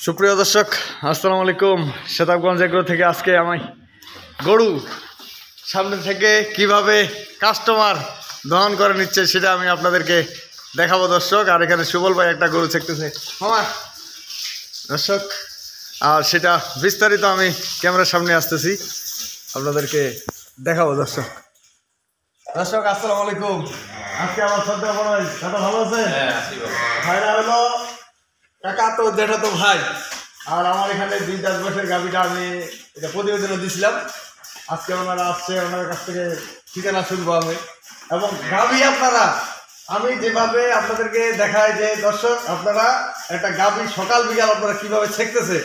সুপ্রিয় দর্শক আসসালামু আলাইকুম। শেতাবগঞ্জ এগ্রো থেকে আজকে আমি গরু সামনে থেকে কিভাবে কাস্টমার দহন করে নিচ্ছে সেটা আমি আপনাদেরকে দেখাবো দর্শক। আর এখানে সুবল ভাই একটা গরু চেকতেছে মামা দর্শক, আর সেটা বিস্তারিত আমি ক্যামেরার সামনে আসতেছি আপনাদেরকে দেখাবো দর্শক। দর্শক আসসালামু আলাইকুম। আজকে আমার শ্রদ্ধা বড় ভাই দাদা ভালো আছে? ভাইরা হলো কাকা তো যেটা তো ভাই। আর আমার এখানে 2-4 বছরের গাভিটা আমি এটা প্রতিবেদনে দিয়েছিলাম। আজকে ওনারা আসছে, ওনার কাছ থেকে ঠিকানা শুনবো আমি এবং গাভি আপনারা আমি যেভাবে আপনাদেরকে দেখাই যে দর্শক আপনারা একটা গাভি সকাল বিকাল আপনারা কীভাবে ছেঁকতেছে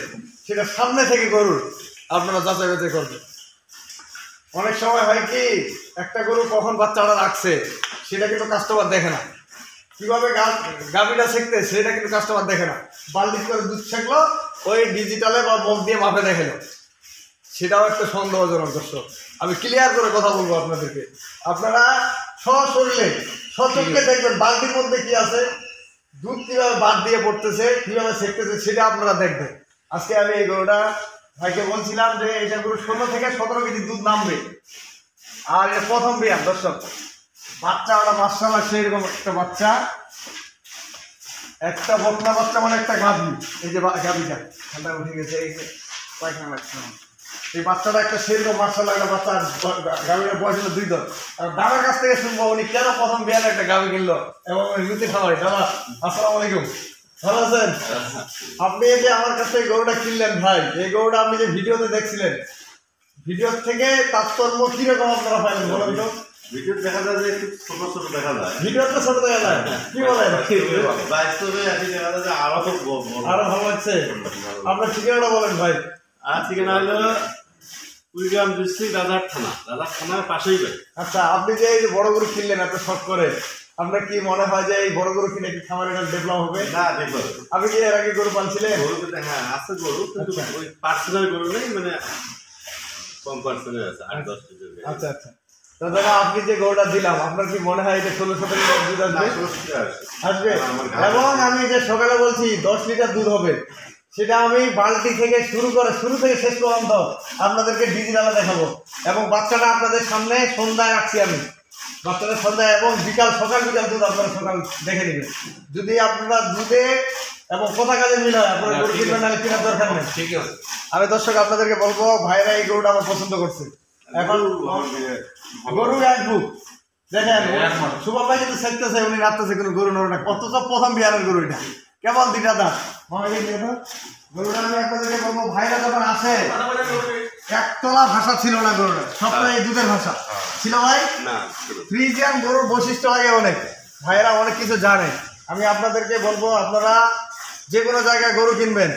সেটা সামনে থেকে গরুর আপনারা যাচাই বাছাই করবেন। অনেক সময় হয় কি একটা গরু কখন বাচ্চাটা রাখছে সেটা কিন্তু কাস্টমার দেখে না, কীভাবে গাভিটা ছেঁকতে সেটা কিন্তু কাস্টমার দেখে না। বালতি করে দুধ ছেঁকলো ওই ডিজিটালে বা মুখ দিয়ে মাপে দেখে না, সেটাও একটা সন্দেহজনক দর্শক। আমি ক্লিয়ার করে কথা বলবো আপনাদেরকে, আপনারা সশরীরে সচক্ষে দেখবেন বালতির মধ্যে কি আছে, দুধ কীভাবে বাদ দিয়ে পড়তেছে, কীভাবে ছেঁকতেছে সেটা আপনারা দেখবেন। আজকে আমি এই গরুটা ভাইকে বলছিলাম যে এটা গরু 16 থেকে 17 কেজি দুধ নামবে। আর এটা প্রথম বিয়ান দর্শক, বাচ্চা ওরা মাশাআল্লাহ সেইরকম একটা বাচ্চা, একটা বকনা বাচ্চা মানে একটা গাভী। এই যে গাভীটা ঠান্ডা উঠে গেছে, এই যে পায়খানা লাগছে, এই বাচ্চাটা একটা সেইরকম মাশাআল্লাহ একটা বাচ্চা। গাভীর বয়স হলো 2 দাঁত। আর দাদার কাছ থেকে শুনবো উনি কেন প্রথম বিয়ানে একটা গাভী কিনলো এবং রুটি খাওয়াই। দাদা আসসালামু আলাইকুম, ভালো আছেন? আপনি এই যে আমার কাছ থেকে গরুটা কিনলেন ভাই, এই গরুটা আপনি যে ভিডিওতে দেখছিলেন, ভিডিও থেকে তাৎপর্য কিরকম আপনারা পাইলেন বলেন তো? ভিডিও দেখা যায় যে একটু ছোট ছোট দেখা যায়, ভিডিও তো ছোট দেখা যায়, কি বলেন? বাস্তবে এখন দেখা যায় যে আরো ভালো লাগছে। আপনার ঠিকানাটা বলেন ভাই। আর ঠিকানা হলো কুড়িগ্রাম ডিস্ট্রিক্ট রাজার থানার পাশেই বাড়ি। আচ্ছা, আপনি যে এই যে বড় গরু কিনলেন এত শখ করে, আপনার কি মনে হয় যে এই বড় গরু কিনে কি খামার এটা ডেভেলপ হবে? না, ডেভেলপ। আপনি কি এর আগে গরু পালছিলেন? গরু কিন্তু হ্যাঁ আছে গরু, কিন্তু ওই পার্সোনাল গরু নেই, মানে কম পার্সোনাল আছে 8-10 কেজি। আচ্ছা আচ্ছা, দাদা আপনি যে গরুটা দিলাম আপনার কি মনে হয় এটা 16-17 লিটার দুধ আসবে? এবং আমি যে সকালে বলছি 10 লিটার দুধ হবে, সেটা আমি বালতি থেকে শুরু থেকে শেষ পর্যন্ত আপনাদেরকে ডিজিটালে দেখাবো। এবং বাচ্চাটা আপনাদের সামনে সন্ধ্যায় রাখছি আমি, বাচ্চাটা সন্ধ্যায় এবং সকাল বিকাল দুধ আপনারা সকাল দেখে নেবেন। যদি আপনারা দুধে এবং কথা কাজে মিল হয় আপনারা গরু কিনবেন, না কেনার দরকার নেই। ঠিক আছে। আমি দর্শক আপনাদেরকে বলবো ভাইরা এই গরুটা আমার পছন্দ করছে। এখন গরু আসবো দেখেন, সুবল ভাই কিন্তু শেখতেছে, উনি রাখতেছে কোনো গরু নড়ে, কত সব প্রথম বিহারের গরু এটা, কেবল 2টা দাঁত। গরুটা আমি আপনাদেরকে বলবো ভাইরা যখন আসে একতলা ভাষা ছিল না গরুটা, সবটা এই দুধের ভাষা ছিল ভাই। ফ্রিজিয়ান গরুর বৈশিষ্ট্য আগে অনেক, ভাইরা অনেক কিছু জানে। আমি আপনাদেরকে বলবো আপনারা যে কোনো জায়গায় গরু কিনবেন,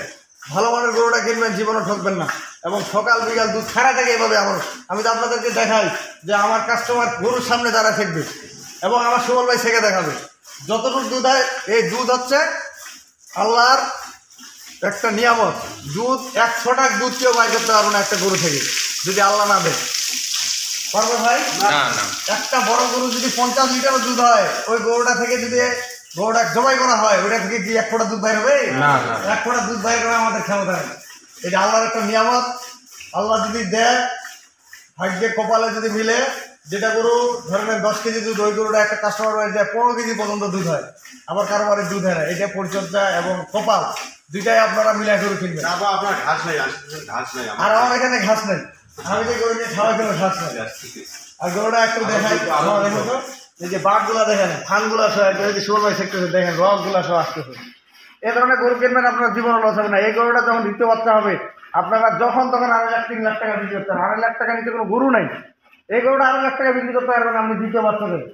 ভালো মানের গরুটা কিনবেন, জীবনে ঠকবেন না। এবং সকাল বিকাল দুধ ছাড়া থাকে এভাবে আমি তো আপনাদেরকে দেখাই যে আমার কাস্টমার গরুর সামনে দাঁড়া থাকবে এবং আমার সুবল ভাই শেখে দেখাবে যতটুকু দুধ হয়। এই দুধ হচ্ছে আল্লাহর একটা নিয়ামত। দুধ 100 টাকা দুধ কেউ বাই করতে পারবো না একটা গরু থেকে, যদি আল্লাহ না দেয়। পারবে ভাই? একটা বড় গরু যদি 50 লিটার দুধ হয়, ওই গরুটা থেকে যদি গরুটা জবাই করা হয়, ওইটা থেকে কি 1 ফোঁটা দুধ বাইর হবে? 1 ফোঁটা দুধ বাইর করা আমাদের ক্ষমতা নেই। এটা আল্লাহর একটা নিয়ামত। আল্লাহ যদি দেয়, ভাগ্যে কপালে যদি মিলে, যেটা গরু ধরেন 10 কেজি দুধ, ওই গরুটা একটা কাস্টমার বাড়ি যায় 15 কেজি পর্যন্ত দুধ হয়, আবার কারো বাড়ি দুধ হয় না। এটা পরিচর্যা এবং কপাল দুইটাই আপনারা মিলাই গরু কিনবেন। আপনার ঘাস নাই, আর আমার এখানে ঘাস নেই, আমি যে গরু নিয়ে খাওয়াই কোনো ঘাস নেই। আর গরুটা একটু দেখাই, দেখো তো এই যে বাঘগুলা দেখেন, ফানগুলা সহ সুবল ভাই শিখতেছে, দেখেন রকগুলা সহ আসতেছে। এ ধরনের গরু কিনবেন, আপনার জীবনে লস হবে না। এই গরুটা যখন দ্বিতীয় বাচ্চা হবে, আপনারা যখন তখন 2.5-3 লাখ টাকা বিক্রি করতে পারেন। 2.5 লাখ টাকা নিচে কোনো গরু নাই। এই গরুটা 2.5 লাখ টাকা বিক্রি করতে পারবেন আপনি দ্বিতীয় বাচ্চা দেবেন।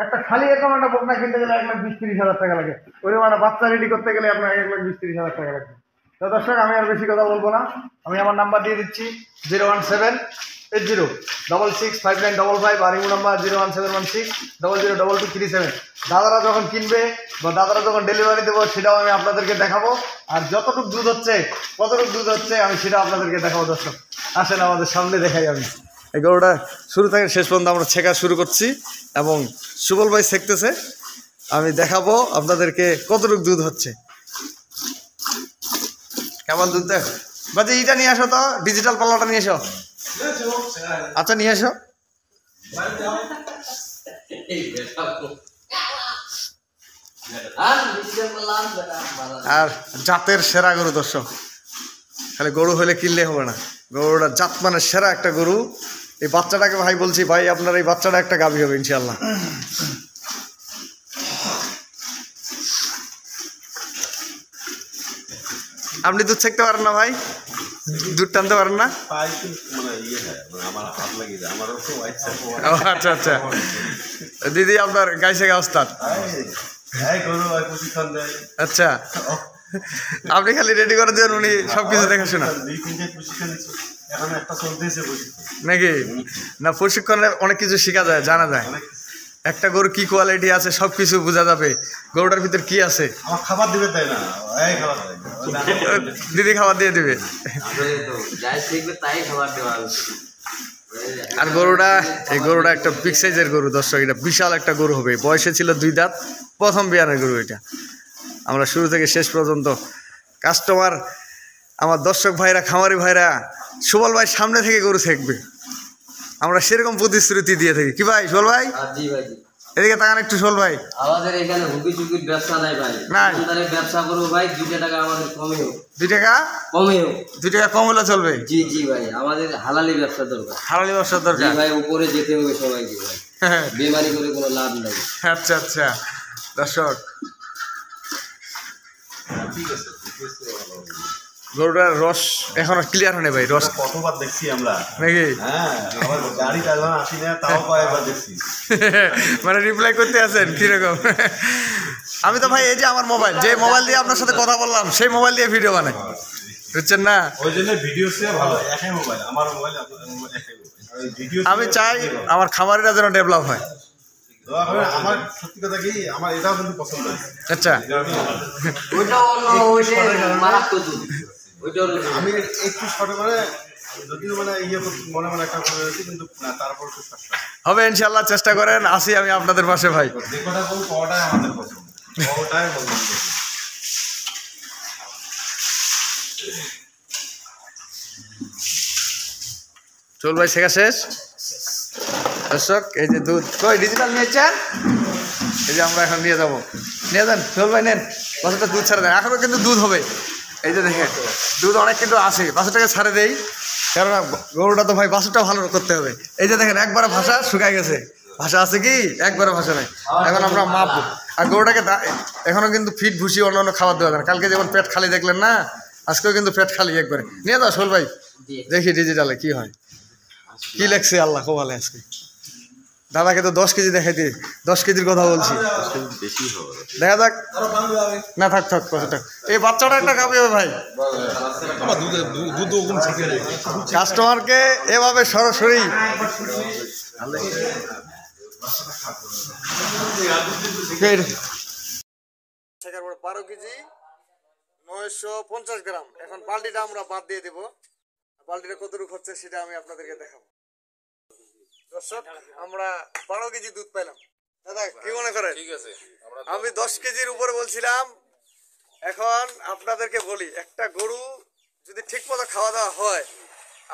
একটা খালি এরকম একটা বকনা কিনতে গেলে 1,20-30 হাজার টাকা লাগে, ওই একটা বাচ্চা রেডি করতে গেলে আপনার 1,20-30 হাজার টাকা লাগবে। তো দর্শক আমি আর বেশি কথা বলবো না, আমি আমার নাম্বার দিয়ে দিচ্ছি 01780665955 আর ইমো নাম্বার 01716002237। দাদারা যখন কিনবে বা দাদারা যখন ডেলিভারি দেবো সেটাও আমি আপনাদেরকে দেখাবো। আর যতটুকু দুধ হচ্ছে, কতটুকু দুধ হচ্ছে আমি সেটা আপনাদেরকে দেখাবো। দর্শক আসেন আমাদের সামনে দেখাই। আমি এই গরুটা শুরু থেকে শেষ পর্যন্ত আমরা ছেঁকা শুরু করছি এবং সুবল ভাই ছেঁকতেছে, আমি দেখাবো আপনাদেরকে কতটুকু দুধ হচ্ছে। কেমন দুধ দেখ বাজে, এইটা নিয়ে আসো তো, ডিজিটাল পাল্লাটা নিয়ে এসো। আচ্ছা নিয়ে এসো। আর জাতের সেরা গরু দর্শক, খালি গরু হলে কিনলে হবে না, গরুটা জাত মানে সেরা একটা গরু। এই বাচ্চাটাকে ভাই বলছি, ভাই আপনার এই বাচ্চাটা একটা গাভী হবে ইনশাল্লাহ। আপনি দুধ ছাকতে পারেন না ভাই? দুধ টানতে পারেন না? ও আচ্ছা আচ্ছা, দিদি আপনার গাইছে গা ওস্তাদ। আচ্ছা, আপনি খালি রেডি করে দেন, উনি সবকিছু দেখাশোনা নাকি? না, প্রশিক্ষণে অনেক কিছু শেখা যায়, জানা যায়। একটা গরু কি কোয়ালিটি আছে সবকিছু বোঝা যাবে, গরুটার ভিতর কি আছে। খাবার দিবে তাই না, দিদি খাবার দিয়ে দিবে। আর গরুটা, এই গরুটা একটা বিগ সাইজের গরু দর্শক, এটা বিশাল একটা গরু হবে। বয়সে ছিল 2 দাঁত, প্রথম বিয়ানের গরু এটা। আমরা শুরু থেকে শেষ পর্যন্ত কাস্টমার, আমার দর্শক ভাইরা, খামারি ভাইরা, সুবল ভাই সামনে থেকে গরু থাকবে, আমরা সেরকম প্রতিশ্রুতি দিয়ে থাকি। কি ভাই সুবল ভাই? জি ভাই, এদিকে তাকান একটু সুবল ভাই। আমাদের এখানে হুকি চুকির ব্যবসা নাই ভাই, দোকানদারের ব্যবসা করবো ভাই, 2 টাকা আমাদের কমে হোক। 2 টাকা কমে হোক, 2 টাকা কম হলে চলবে? জি জি ভাই, আমাদের হালালি ব্যবসা দরকার। হালালি ব্যবসার জি দরকার ভাই, উপরে যেতে হবে সবাইকে ভাই, বেমারি করে কোনো লাভ নাই। আচ্ছা আচ্ছা দর্শক, গরুটার রস এখনো ক্লিয়ার হয়নি ভাই, রস কতবার দেখছি আমরা নাকি? হ্যাঁ, আমার গাড়ি চালানো আসি না, তাও কয়েকবার দেখছি। মানে রিপ্লাই করতে আছেন কিরকম? আমি তো ভাই এই যে আমার মোবাইল, যে মোবাইল দিয়ে আপনার সাথে কথা বললাম, সেই মোবাইল দিয়ে ভিডিও বানাই, বুঝছেন না? ওই জন্য ভিডিও সে ভালো, একই মোবাইল, আমার মোবাইল আপনার মোবাইল একই মোবাইল। ভিডিও আমি চাই আমার খামারিরা যেন ডেভেলপ হয়। আমার সত্যি কথা কি, আমার এটাও কিন্তু পছন্দ হয়েছে। আচ্ছা, ওইটাও অন্য, ওইটা মারাত্মক দুধ, ওইটাও আমি একটু শর্টে মানে যদিও মানে মনে মনে একটা করে রয়েছে, কিন্তু না, তারপর খুব সস্তা হবে ইনশাল্লাহ, চেষ্টা করেন, আসি আমি আপনাদের পাশে ভাই। যে কথা বলবো, পাওয়াটাই আমাদের পছন্দ, পাওয়াটাই পছন্দ। চল ভাই, শেখা শেষ দর্শক। এই যে দুধ কই ডিজিটাল নিয়েছেন, এই যে আমরা এখন নিয়ে যাবো, নিয়ে যান চল ভাই, নেন বাচ্চাটা দুধ ছাড়ে দেন, এখনও কিন্তু দুধ হবে। এই যে দেখেন দুধ অনেক কিন্তু আছে, বাচ্চাটাকে ছাড়ে দেই, কেননা গরুটা তো ভাই বাছুরটা ভালো করতে হবে। এই যে দেখেন একবারে ভাষা শুকায় গেছে, ভাষা আছে কি? একবারে ভাষা নেই। এখন আমরা মাপবো, আর গরুটাকে এখনও কিন্তু ফিট ভুসি অন্য খাবার দেওয়া যায় না। কালকে যেমন পেট খালি দেখলেন না, আজকেও কিন্তু পেট খালি একবারে। নিয়ে যাও শোল ভাই, দেখি ডিজিটালে কি হয়, কি লেখছে আল্লাহ কোবালে। আজকে দাদাকে তো 10 কেজি দেখাই দিই, 10 কেজির কথা বলছি, দেখা যাক না, থাক থাক থাক। এই বাচ্চাটা একটা খাবে ভাই, কাস্টমারকে এভাবে সরাসরি 12 কেজি 950 গ্রাম। এখন বালতিটা আমরা বাদ দিয়ে দেবো, বালতিটা কতটুকু হচ্ছে সেটা আমি আপনাদেরকে দেখাবো। দর্শক, আমরা 12 কেজি দুধ পাইলাম। দাদা কি মনে করেন? ঠিক আছে, আমি 10 কেজির উপরে বলছিলাম। এখন আপনাদেরকে বলি, একটা গরু যদি ঠিক মতো খাওয়া দাওয়া হয়,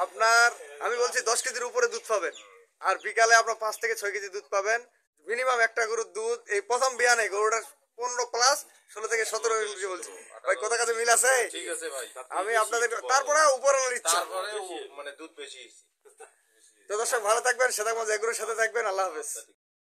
আপনার আমি বলছি 10 কেজির উপরে দুধ পাবেন, আর বিকালে আপনার 5 থেকে 6 কেজি দুধ পাবেন মিনিমাম। একটা গরুর দুধ এই প্রথম বিয়ানে গরুটার 15 প্লাস 16 থেকে 17 কেজি বলছি ভাই, কথা কাছে মিল আছে? ঠিক আছে ভাই, আমি আপনাদের তারপরে উপরে ইচ্ছা তারপরে মানে দুধ বেশি। তো দর্শক ভালো থাকবেন, সেটা এগুলোর সাথে থাকবেন। আল্লাহ হাফেজ।